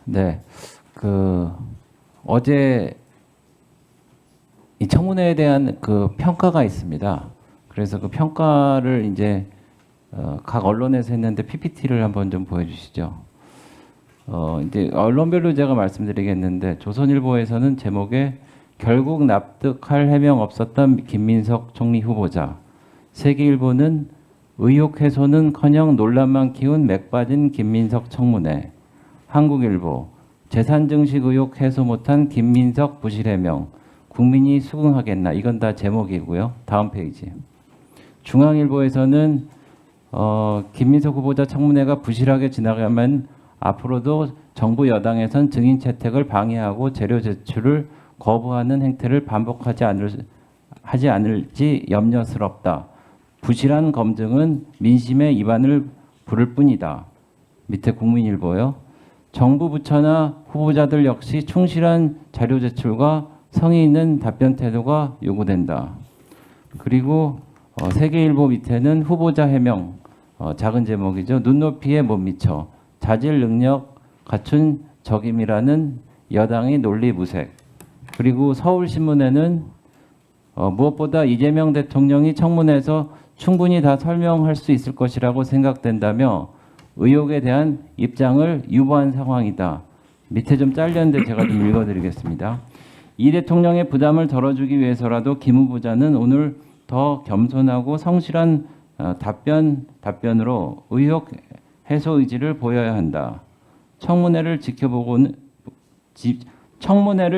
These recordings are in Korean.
네, 그 어제 이 청문회에 대한 그 평가가 있습니다. 그래서 그 평가를 이제 각 언론에서 했는데 PPT를 한번 좀 보여주시죠. 이제 언론별로 제가 말씀드리겠는데 조선일보에서는 제목에 결국 납득할 해명 없었던 김민석 총리 후보자. 세계일보는 의혹 해소는커녕 논란만 키운 맥 빠진 김민석 청문회. 한국일보 재산 증식 의혹 해소 못한 김민석 부실 해명. 국민이 수긍하겠나. 이건 다 제목이고요. 다음 페이지. 중앙일보에서는 김민석 후보자 청문회가 부실하게 지나가면 앞으로도 정부 여당에선 증인 채택을 방해하고 재료 제출을 거부하는 행태를 반복하지 않을지 염려스럽다. 부실한 검증은 민심의 이반을 부를 뿐이다. 밑에 국민일보요. 정부 부처나 후보자들 역시 충실한 자료 제출과 성의 있는 답변 태도가 요구된다. 그리고 세계일보 밑에는 후보자 해명, 작은 제목이죠. 눈높이에 못 미쳐 자질 능력 갖춘 적임이라는 여당의 논리 무색. 그리고 서울신문에는 무엇보다 이재명 대통령이 청문회에서 충분히 다 설명할 수 있을 것이라고 생각된다며 의혹에 대한 입장을 유보한 상황이다. 밑에 좀 잘렸는데 제가 좀 읽어드리겠습니다. 이 대통령의 부담을 덜어주기 위해서라도 김 후보자는 오늘 더 겸손하고 성실한 답변으로 의혹 해소 의지를 보여야 한다. 청문회를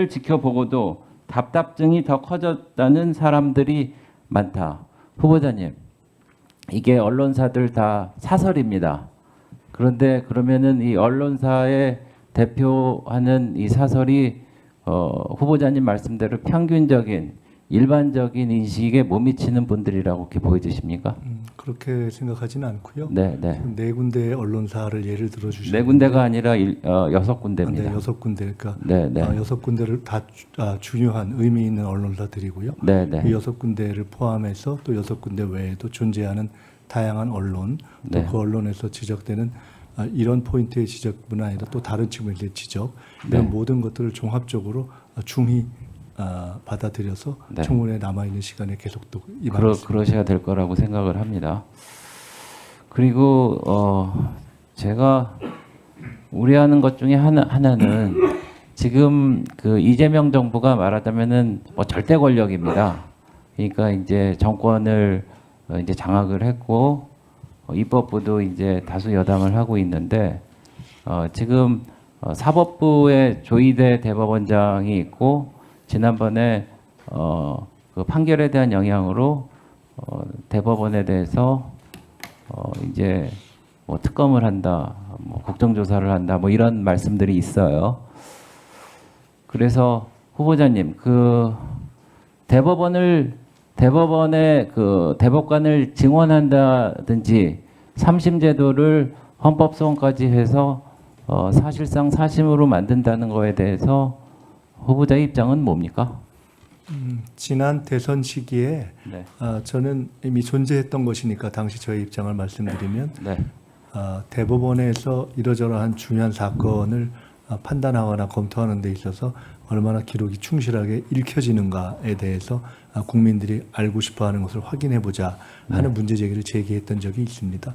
지켜보고도 답답증이 더 커졌다는 사람들이 많다. 후보자님, 이게 언론사들 다 사설입니다. 그런데 그러면은 이 언론사의 대표하는 이 사설이 후보자님 말씀대로 평균적인 일반적인 인식에 못 미치는 분들이라고 이렇게 보여지십니까? 그렇게 생각하지는 않고요. 네, 네. 네 군데의 언론사를 예를 들어 주시는데 네 군데가 아니라 6군데입니다. 네, 6군데. 그러니까 네, 네. 6군데를 다 중요한 의미 있는 언론사들이고요. 네, 네. 그 6군데를 포함해서 또 6군데 외에도 존재하는 다양한 언론, 또 네. 그 언론에서 지적되는 이런 포인트의 지적뿐 아니라 또 다른 측면의 지적, 이런 네. 모든 것들을 종합적으로 중히 받아들여서 네. 청문회에 남아있는 시간에 계속 또 임하겠습니다. 그러셔야 될 거라고 생각을 합니다. 그리고 제가 우려하는 것 중에 하나는 지금 그 이재명 정부가 말하자면은 뭐 절대 권력입니다. 그러니까 이제 정권을 이제 장악을 했고 입법부도 이제 다수 여당을 하고 있는데 지금 사법부에 조희대 대법원장이 있고 지난번에 그 판결에 대한 영향으로 대법원에 대해서 이제 뭐 특검을 한다, 뭐 국정조사를 한다, 뭐 이런 말씀들이 있어요. 그래서 후보자님, 그 대법원의 그 대법관을 증원한다든지 3심 제도를 헌법소원까지 해서 사실상 사심으로 만든다는 거에 대해서 후보자의 입장은 뭡니까? 지난 대선 시기에 네. 저는 이미 존재했던 것이니까 당시 저의 입장을 말씀드리면 네. 대법원에서 이러저러한 중요한 사건을 판단하거나 검토하는 데 있어서 얼마나 기록이 충실하게 읽혀지는가에 대해서 국민들이 알고 싶어하는 것을 확인해보자 하는 문제 제기를 제기했던 적이 있습니다.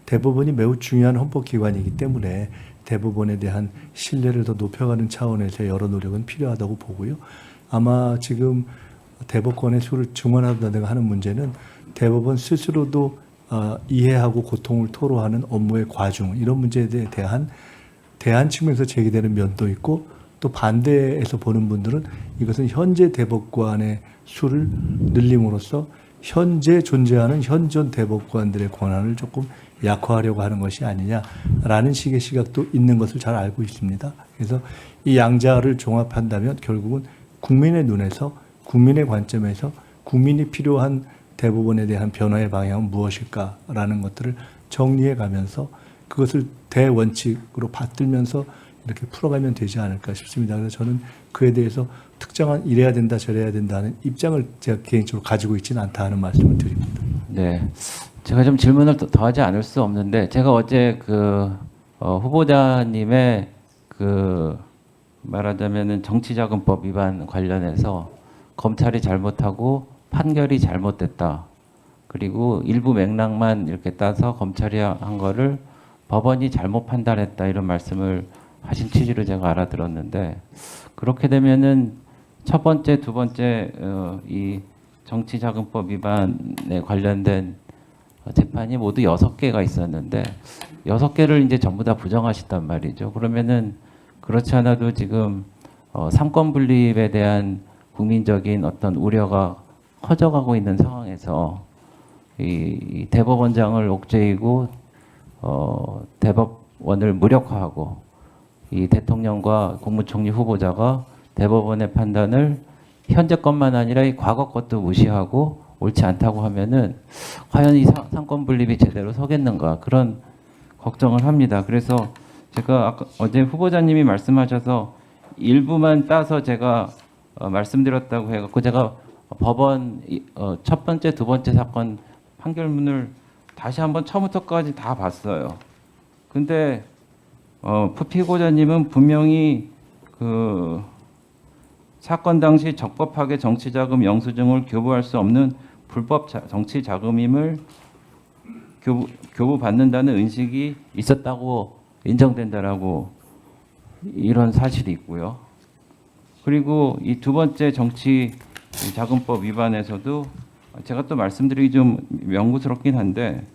대법원이 매우 중요한 헌법기관이기 때문에 대법원에 대한 신뢰를 더 높여가는 차원에서 여러 노력은 필요하다고 보고요. 아마 지금 대법관의 수를 증원한다든가 하는 문제는 대법원 스스로도 이해하고 고통을 토로하는 업무의 과중, 이런 문제에 대한 대안 측면에서 제기되는 면도 있고, 또 반대에서 보는 분들은 이것은 현재 대법관의 수를 늘림으로써 현재 존재하는 현존 대법관들의 권한을 조금 약화하려고 하는 것이 아니냐라는 식의 시각도 있는 것을 잘 알고 있습니다. 그래서 이 양자를 종합한다면 결국은 국민의 눈에서, 국민의 관점에서 국민이 필요한 대법원에 대한 변화의 방향은 무엇일까라는 것들을 정리해 가면서 그것을 대원칙으로 받들면서 이렇게 풀어가면 되지 않을까 싶습니다. 그래서 저는 그에 대해서 특정한 이래야 된다 저래야 된다는 입장을 제가 개인적으로 가지고 있지는 않다 하는 말씀을 드립니다. 네, 제가 좀 질문을 더 하지 않을 수 없는데 제가 어제 그 후보자님의 그 말하자면은 정치자금법 위반 관련해서 검찰이 잘못하고 판결이 잘못됐다. 그리고 일부 맥락만 이렇게 따서 검찰이 한 거를 법원이 잘못 판단했다 이런 말씀을 하신 취지로 제가 알아들었는데 그렇게 되면은 첫 번째, 두 번째 이 정치자금법 위반에 관련된 재판이 모두 6개가 있었는데 6개를 이제 전부 다 부정하셨단 말이죠. 그러면은 그렇지 않아도 지금 삼권 분립에 대한 국민적인 어떤 우려가 커져가고 있는 상황에서 이 대법원장을 옥죄이고 대법원을 무력화하고 이 대통령과 국무총리 후보자가 대법원의 판단을 현재 것만 아니라 이 과거 것도 무시하고 옳지 않다고 하면은 과연 이 삼권 분립이 제대로 서겠는가 그런 걱정을 합니다. 그래서 제가 아까 어제 후보자님이 말씀하셔서 일부만 따서 제가 말씀드렸다고 해갖고 제가 법원 첫 번째, 두 번째 사건 판결문을 다시 한번 처음부터까지 다 봤어요. 근데 피고자님은 분명히 그 사건 당시 적법하게 정치자금 영수증을 교부할 수 없는 불법 정치자금임을 교부받는다는 의식이 있었다고 인정된다라고 이런 사실이 있고요. 그리고 이 두 번째 정치자금법 위반에서도 제가 또 말씀드리기 좀 명구스럽긴 한데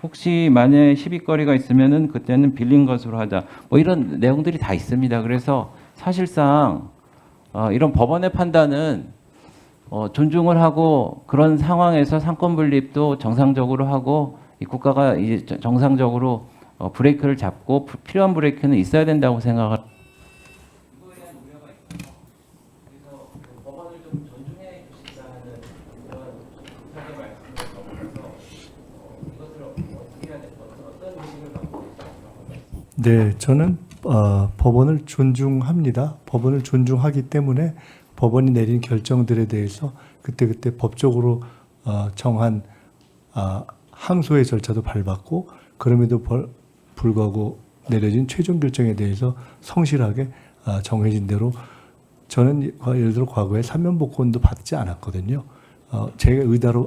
혹시 만약에 시비거리가 있으면은 그때는 빌린 것으로 하자. 뭐 이런 내용들이 다 있습니다. 그래서 사실상 이런 법원의 판단은 존중을 하고 그런 상황에서 상권 분립도 정상적으로 하고 이 국가가 이제 정상적으로 브레이크를 잡고 필요한 브레이크는 있어야 된다고 생각을. 이거에 대한 우려가 있어서 그래서 법원을 좀 존중해 주시자는 그런 부탁의 말씀을 넘어서 이것을 어떻게 해야 될까 어떤 의식을 갖고 계시는지. 네, 저는 법원을 존중합니다. 법원을 존중하기 때문에 법원이 내린 결정들에 대해서 그때그때 법적으로 정한 항소의 절차도 밟았고 그럼에도 불구하고 내려진 최종 결정에 대해서 성실하게 정해진 대로 저는 예를 들어 과거에 사면복권도 받지 않았거든요. 제가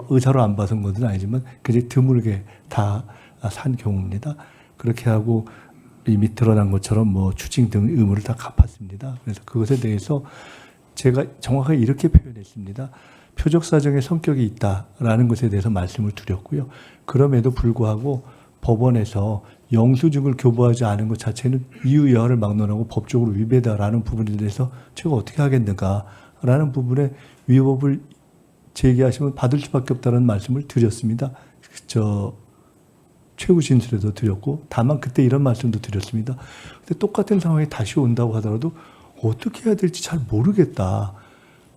의사로 안 받은 것은 아니지만 굉장히 드물게 다 산 경우입니다. 그렇게 하고 이미 드러난 것처럼 뭐 추징 등 의무를 다 갚았습니다. 그래서 그것에 대해서 제가 정확하게 이렇게 표현했습니다. 표적 사정의 성격이 있다라는 것에 대해서 말씀을 드렸고요. 그럼에도 불구하고 법원에서 영수증을 교부하지 않은 것 자체는 이유여하를 막론하고 법적으로 위배다라는 부분에 대해서 제가 어떻게 하겠는가라는 부분에 위법을 제기하시면 받을 수밖에 없다는 말씀을 드렸습니다. 최후 진술에도 드렸고 다만 그때 이런 말씀도 드렸습니다. 근데 똑같은 상황이 다시 온다고 하더라도 어떻게 해야 될지 잘 모르겠다.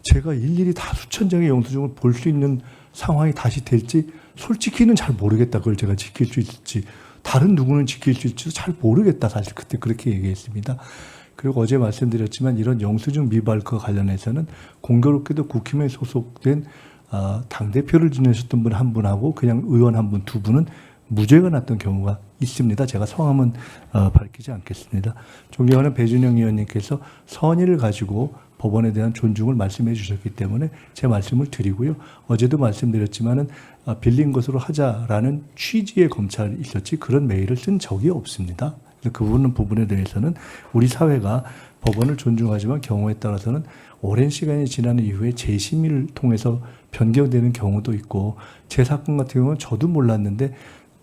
제가 일일이 다 수천 장의 영수증을 볼 수 있는 상황이 다시 될지 솔직히는 잘 모르겠다. 그걸 제가 지킬 수 있을지 다른 누구는 지킬 수 있을지 잘 모르겠다. 사실 그때 그렇게 얘기했습니다. 그리고 어제 말씀드렸지만 이런 영수증 미발과 관련해서는 공교롭게도 국힘에 소속된 당대표를 지내셨던 분 한 분하고 그냥 의원 한 분, 두 분은 무죄가 났던 경우가 있습니다. 제가 성함은 밝히지 않겠습니다. 존경하는 배준영 의원님께서 선의를 가지고 법원에 대한 존중을 말씀해 주셨기 때문에 제 말씀을 드리고요. 어제도 말씀드렸지만은 빌린 것으로 하자라는 취지의 검찰이 있었지 그런 메일을 쓴 적이 없습니다. 그 부분에 대해서는 우리 사회가 법원을 존중하지만 경우에 따라서는 오랜 시간이 지난 이후에 재심의를 통해서 변경되는 경우도 있고 제 사건 같은 경우는 저도 몰랐는데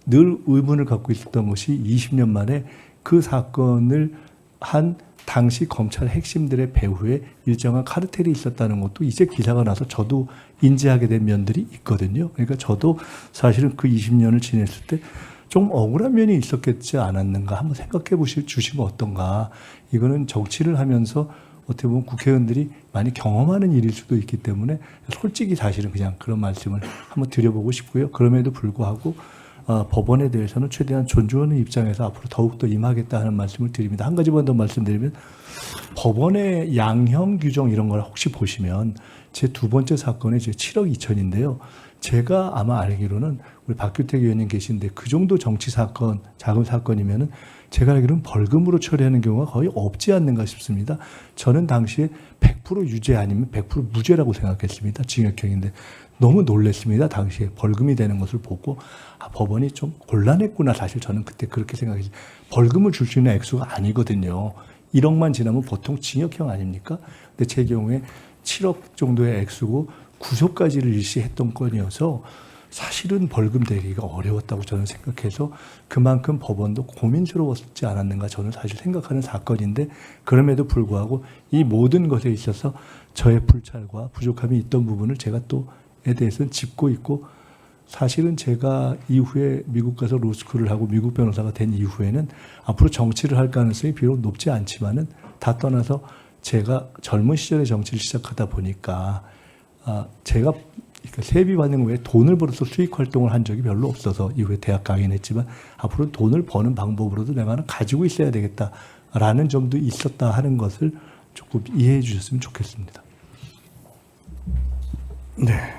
늘 의문을 갖고 있었던 것이 20년 만에 그 사건을 한 당시 검찰 핵심들의 배후에 일정한 카르텔이 있었다는 것도 이제 기사가 나서 저도 인지하게 된 면들이 있거든요. 그러니까 저도 사실은 그 20년을 지냈을 때 좀 억울한 면이 있었겠지 않았는가 한번 생각해 주시면 어떤가. 이거는 정치를 하면서 어떻게 보면 국회의원들이 많이 경험하는 일일 수도 있기 때문에 솔직히 사실은 그냥 그런 말씀을 한번 드려보고 싶고요. 그럼에도 불구하고 법원에 대해서는 최대한 존중하는 입장에서 앞으로 더욱더 임하겠다 하는 말씀을 드립니다. 한 가지만 더 말씀드리면 법원의 양형 규정 이런 걸 혹시 보시면 제 두 번째 사건이 제 7억 2천인데요. 제가 아마 알기로는 우리 박규택 의원님 계신데 그 정도 정치 사건, 자금 사건이면은 제가 알기로는 벌금으로 처리하는 경우가 거의 없지 않는가 싶습니다. 저는 당시에 100% 유죄 아니면 100% 무죄라고 생각했습니다. 징역형인데 너무 놀랐습니다. 당시에 벌금이 되는 것을 보고 법원이 좀 곤란했구나. 사실 저는 그때 그렇게 생각했어요. 벌금을 줄 수 있는 액수가 아니거든요. 1억만 지나면 보통 징역형 아닙니까? 근데 제 경우에 7억 정도의 액수고 구속까지를 일시했던 건이어서 사실은 벌금 대기가 어려웠다고 저는 생각해서 그만큼 법원도 고민스러웠지 않았는가 저는 사실 생각하는 사건인데, 그럼에도 불구하고 이 모든 것에 있어서 저의 불찰과 부족함이 있던 부분을 제가 또에 대해서는 짚고 있고, 사실은 제가 이후에 미국 가서 로스쿨을 하고 미국 변호사가 된 이후에는 앞으로 정치를 할 가능성이 비록 높지 않지만은 다 떠나서 제가 젊은 시절에 정치를 시작하다 보니까 제가 그러니까 세비 받는 외에 돈을 벌어서 수익 활동을 한 적이 별로 없어서 이후에 대학 강의는 했지만 앞으로 돈을 버는 방법으로도 내가 하나 가지고 있어야 되겠다라는 점도 있었다 하는 것을 조금 이해해 주셨으면 좋겠습니다. 네.